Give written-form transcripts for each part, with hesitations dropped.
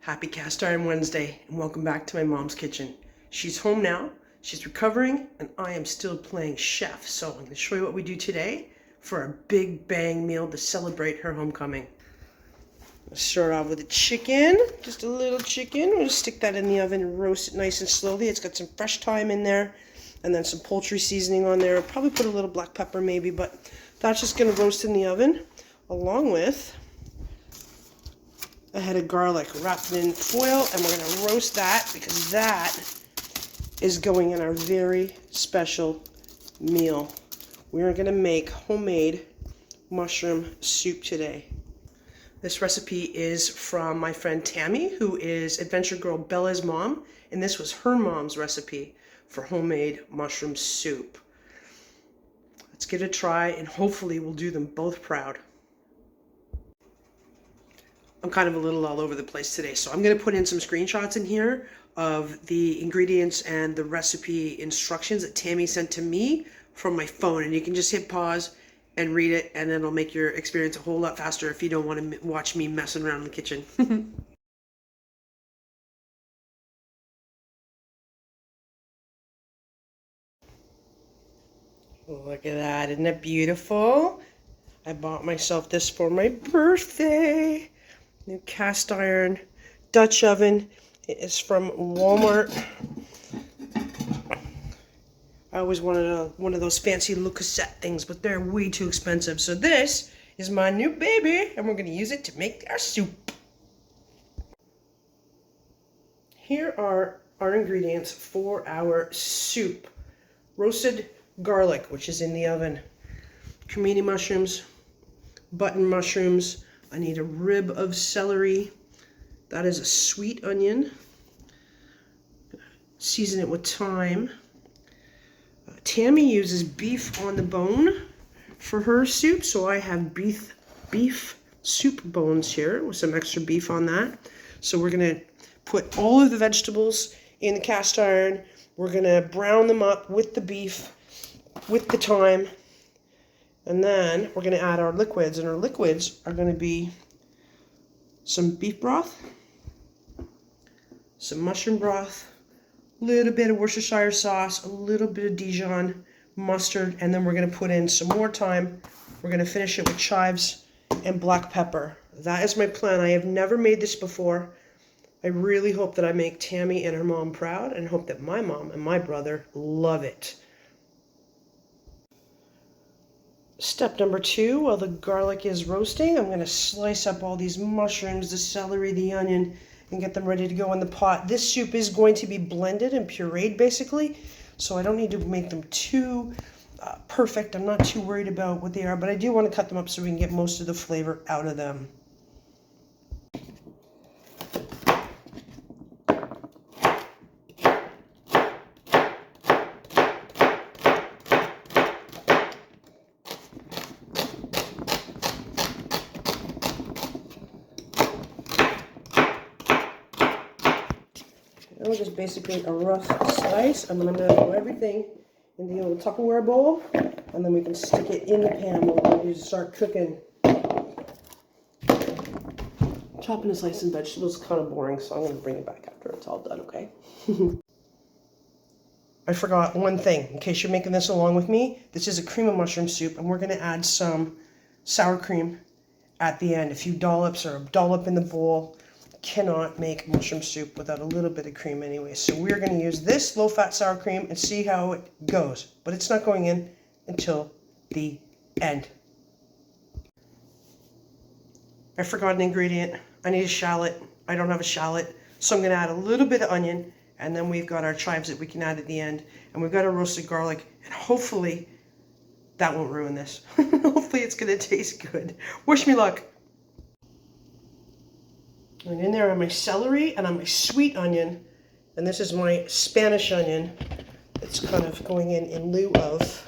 Happy Cast Iron Wednesday and welcome back to my mom's kitchen. She's home now, she's recovering, and I am still playing chef. So I'm going to show you what we do today for a big bang meal to celebrate her homecoming. Let's start off with a chicken, just a little chicken. We'll just stick that in the oven and roast it nice and slowly. It's got some fresh thyme in there and then some poultry seasoning on there. I'll probably put a little black pepper maybe, but that's just going to roast in the oven along with a head of garlic wrapped in foil, and we're going to roast that because that is going in our very special meal. We are going to make homemade mushroom soup today. This recipe is from my friend Tammy, who is Adventure Girl Bella's mom, and this was her mom's recipe for homemade mushroom soup. Let's give it a try, and hopefully we'll do them both proud. I'm kind of a little all over the place today, so I'm going to put in some screenshots in here of the ingredients and the recipe instructions that Tammy sent to me from my phone, and you can just hit pause and read it, and then it'll make your experience a whole lot faster if you don't want to watch me messing around in the kitchen. Look at that, isn't that beautiful? I bought myself this for my birthday. New cast iron Dutch oven. It is from Walmart. I always wanted one of those fancy Le Creuset things, but they're way too expensive. So this is my new baby, and we're going to use it to make our soup. Here are our ingredients for our soup. Roasted garlic, which is in the oven. Cremini mushrooms, button mushrooms. I need a rib of celery. That is a sweet onion. Season it with thyme. Tammy uses beef on the bone for her soup, so I have beef soup bones here with some extra beef on that. So we're going to put all of the vegetables in the cast iron. We're going to brown them up with the beef, with the thyme. And then we're going to add our liquids, and our liquids are going to be some beef broth, some mushroom broth, a little bit of Worcestershire sauce, a little bit of Dijon mustard, and then we're going to put in some more thyme. We're going to finish it with chives and black pepper. That is my plan. I have never made this before. I really hope that I make Tammy and her mom proud, and hope that my mom and my brother love it. Step number 2, while the garlic is roasting, I'm going to slice up all these mushrooms, the celery, the onion, and get them ready to go in the pot. This soup is going to be blended and pureed basically, so I don't need to make them too perfect. I'm not too worried about what they are, but I do want to cut them up so we can get most of the flavor out of them. Just basically a rough slice, and then I'm going to throw everything in the little Tupperware bowl, and then we can stick it in the pan while we start cooking. Chopping and slicing vegetables is kind of boring, so I'm going to bring it back after it's all done, okay? I forgot one thing, in case you're making this along with me. This is a cream of mushroom soup, and we're going to add some sour cream at the end. A few dollops or a dollop in the bowl. Cannot make mushroom soup without a little bit of cream anyway. So we're going to use this low-fat sour cream and see how it goes. But it's not going in until the end. I forgot an ingredient. I need a shallot. I don't have a shallot. So I'm going to add a little bit of onion. And then we've got our chives that we can add at the end. And we've got our roasted garlic. And hopefully that won't ruin this. Hopefully it's going to taste good. Wish me luck. And in there are my celery and on my sweet onion, and this is my Spanish onion that's kind of going in lieu of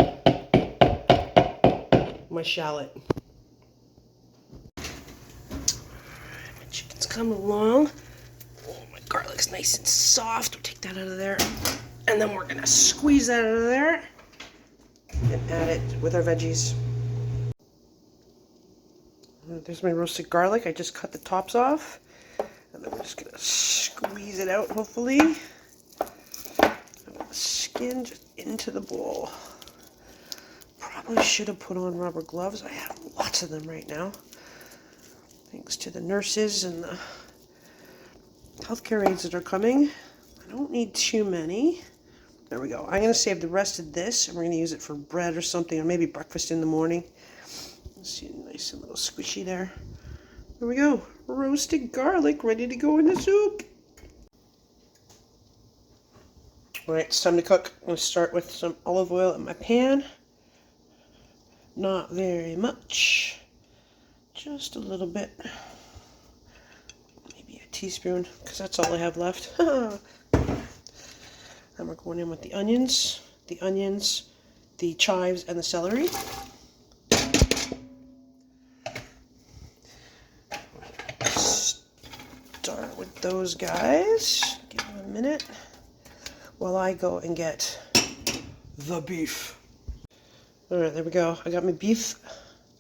my shallot. My chicken's coming along. Oh, my garlic's nice and soft. We'll take that out of there. And then we're going to squeeze that out of there and add it with our veggies. There's my roasted garlic. I just cut the tops off. And then we're just gonna squeeze it out, hopefully. Skin just into the bowl. Probably should have put on rubber gloves. I have lots of them right now. Thanks to the nurses and the healthcare aides that are coming. I don't need too many. There we go. I'm going to save the rest of this, and we're going to use it for bread or something, or maybe breakfast in the morning. Let's see, nice and little squishy there. There we go. Roasted garlic ready to go in the soup. Alright, it's time to cook. I'm going to start with some olive oil in my pan. Not very much. Just a little bit. Maybe a teaspoon, because that's all I have left. And we're going in with the onions, the chives, and the celery. Start with those guys. Give them a minute while I go and get the beef. Alright, there we go. I got my beef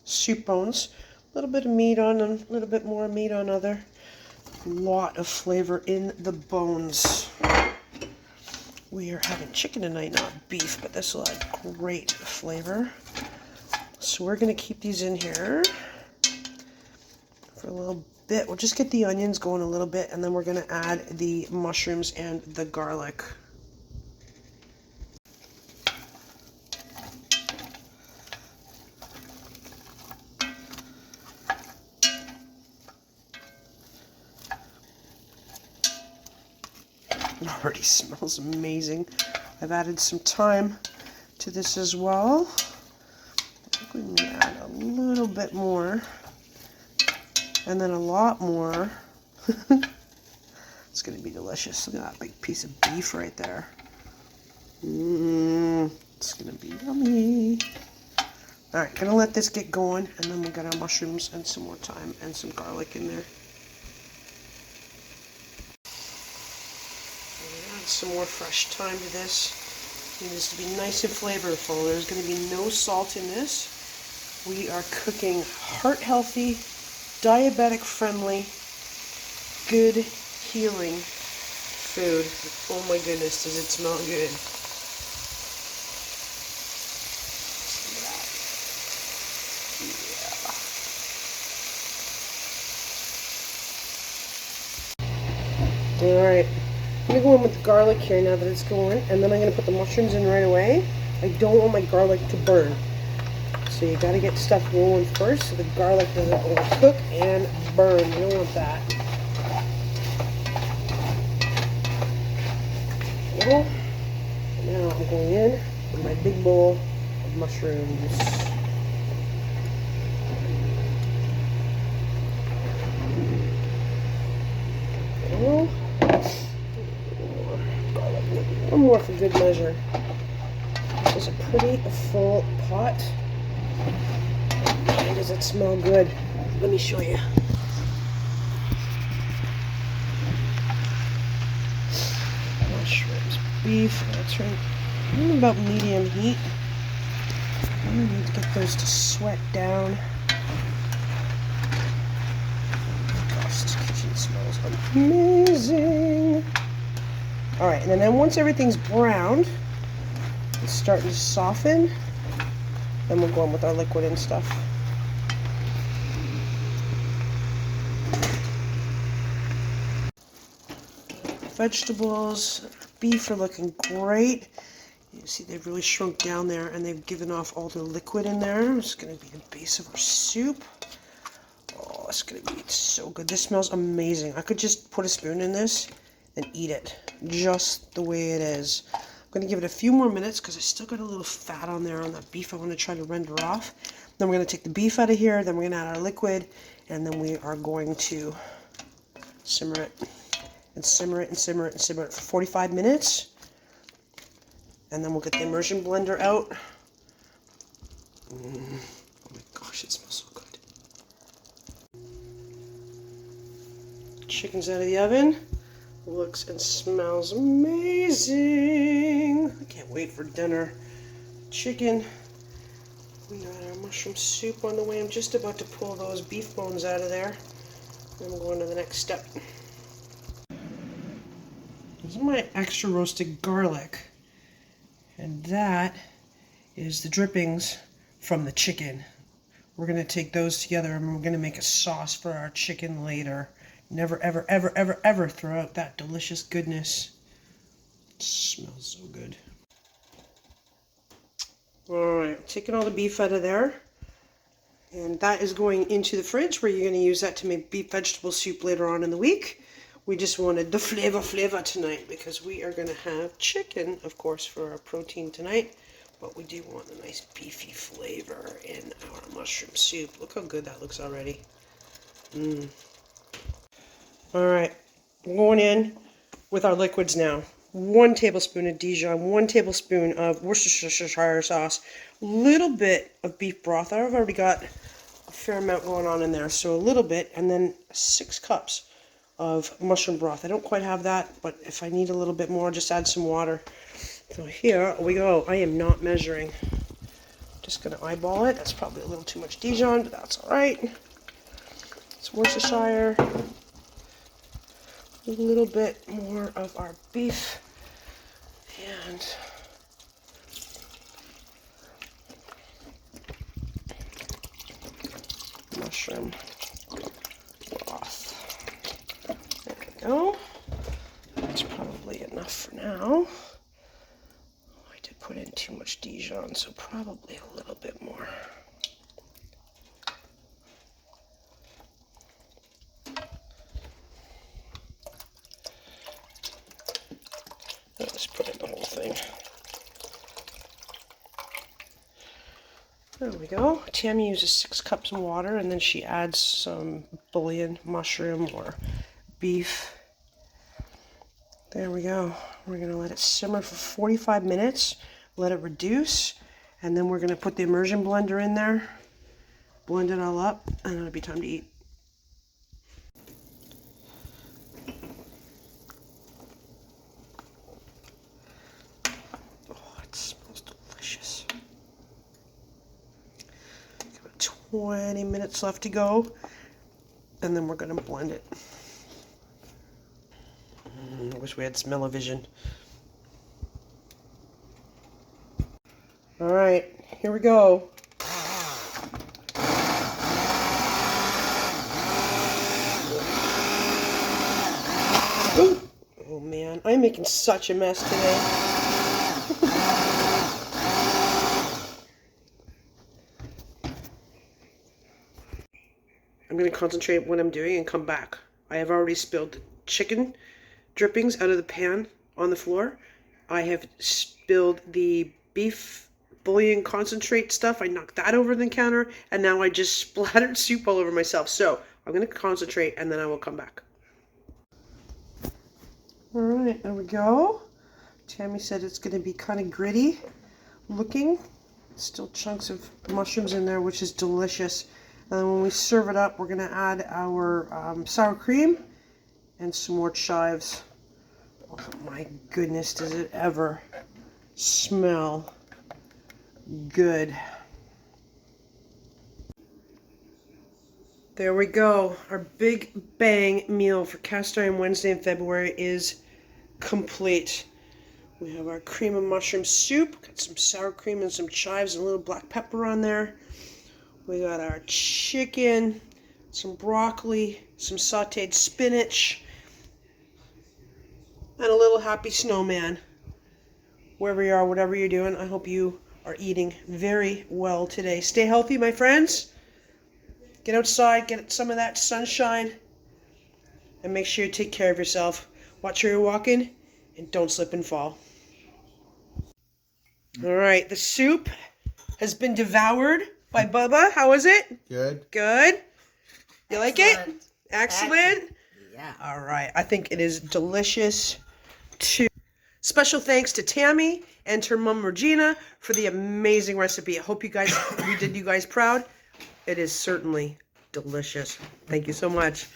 soup bones. A little bit of meat on them, a little bit more meat on other. A lot of flavor in the bones. We are having chicken tonight, not beef, but this will add great flavor. So we're going to keep these in here for a little bit. We'll just get the onions going a little bit, and then we're going to add the mushrooms and the garlic. It already smells amazing. I've added some thyme to this as well. I think we may add a little bit more. And then a lot more. It's going to be delicious. Look at that big piece of beef right there. It's going to be yummy. Alright, going to let this get going, and then we'll get our mushrooms and some more thyme and some garlic in there. Some more fresh thyme to this. It needs to be nice and flavorful. There's going to be no salt in this. We are cooking heart-healthy, diabetic-friendly, good healing food. Oh my goodness, does it smell good. Yeah. Alright. I'm going to go in with the garlic here now that it's going, and then I'm going to put the mushrooms in right away. I don't want my garlic to burn. So you got to get stuff rolling first so the garlic doesn't overcook and burn. You don't want that. Well, now I'm going in with my big bowl of mushrooms. Well, one more for good measure. This is a pretty full pot. And does it smell good? Let me show you. Mushrooms, beef, that's right. I'm about medium heat. I need to get those to sweat down. Gosh, this kitchen smells amazing. Alright, and then once everything's browned, it's starting to soften, then we'll go in with our liquid and stuff. Vegetables, beef are looking great. You see they've really shrunk down there and they've given off all the liquid in there. It's going to be the base of our soup. Oh, it's going to be so good. This smells amazing. I could just put a spoon in this and eat it just the way it is. I'm going to give it a few more minutes because I still got a little fat on there on that beef I want to try to render off. Then we're going to take the beef out of here, then we're going to add our liquid, and then we are going to simmer it and simmer it and simmer it and simmer it for 45 minutes. And then we'll get the immersion blender out. Oh my gosh, it smells so good. Chicken's out of the oven. Looks and smells amazing. I can't wait for dinner. Chicken. We got our mushroom soup on the way. I'm just about to pull those beef bones out of there. Then we'll go on to the next step. This is my extra roasted garlic. And that is the drippings from the chicken. We're going to take those together and we're going to make a sauce for our chicken later. Never, ever, ever, ever, ever throw out that delicious goodness. It smells so good. Alright, taking all the beef out of there. And that is going into the fridge where you're going to use that to make beef vegetable soup later on in the week. We just wanted the flavor tonight because we are going to have chicken, of course, for our protein tonight. But we do want a nice beefy flavor in our mushroom soup. Look how good that looks already. Alright, we're going in with our liquids now. 1 tablespoon of Dijon, 1 tablespoon of Worcestershire sauce, a little bit of beef broth. I've already got a fair amount going on in there, so a little bit, and then 6 cups of mushroom broth. I don't quite have that, but if I need a little bit more, just add some water. So here we go. I am not measuring. Just going to eyeball it. That's probably a little too much Dijon, but that's all right. It's Worcestershire. A little bit more of our beef. And mushroom broth. There we go. That's probably enough for now. I did put in too much Dijon, so probably a little bit more. Let's put in the whole thing. There we go. Tammy uses 6 cups of water and then she adds some bouillon, mushroom, or beef. There we go. We're going to let it simmer for 45 minutes, let it reduce, and then we're going to put the immersion blender in there, blend it all up, and it'll be time to eat. Oh, it smells delicious. 20 minutes left to go, and then we're going to blend it. I wish we had smell-o-vision. All right, here we go. Ooh. Oh man, I'm making such a mess today. I'm going to concentrate on what I'm doing and come back. I have already spilled the chicken drippings out of the pan on the floor. I have spilled the beef bouillon concentrate stuff. I knocked that over the counter, and now I just splattered soup all over myself. So I'm going to concentrate, and then I will come back. All right, there we go. Tammy said it's going to be kind of gritty looking. Still chunks of mushrooms in there, which is delicious. And then when we serve it up, we're going to add our sour cream and some more chives. Oh my goodness, does it ever smell good. There we go. Our big bang meal for Cast Iron Wednesday in February is complete. We have our cream of mushroom soup, got some sour cream and some chives and a little black pepper on there. We got our chicken, some broccoli, some sauteed spinach, and a little happy snowman. Wherever you are, whatever you're doing, I hope you are eating very well today. Stay healthy, my friends. Get outside, get some of that sunshine, and make sure you take care of yourself. Watch where you're walking, and don't slip and fall. All right, the soup has been devoured by Bubba. How is it? Good. Good? You like it? Excellent? Yeah. All right, I think it is delicious too. Special thanks to Tammy and her mom Regina for the amazing recipe. I hope we did you guys proud. It is certainly delicious. Thank you so much.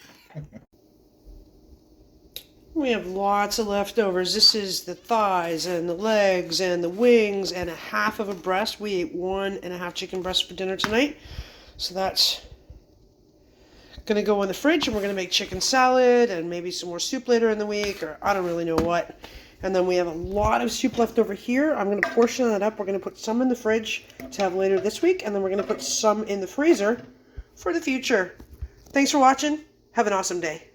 We have lots of leftovers. This is the thighs and the legs and the wings and a half of a breast. We ate 1.5 chicken breasts for dinner tonight. So that's going to go in the fridge, and we're going to make chicken salad and maybe some more soup later in the week, or I don't really know what. And then we have a lot of soup left over here. I'm going to portion that up. We're going to put some in the fridge to have later this week, and then we're going to put some in the freezer for the future. Thanks for watching. Have an awesome day.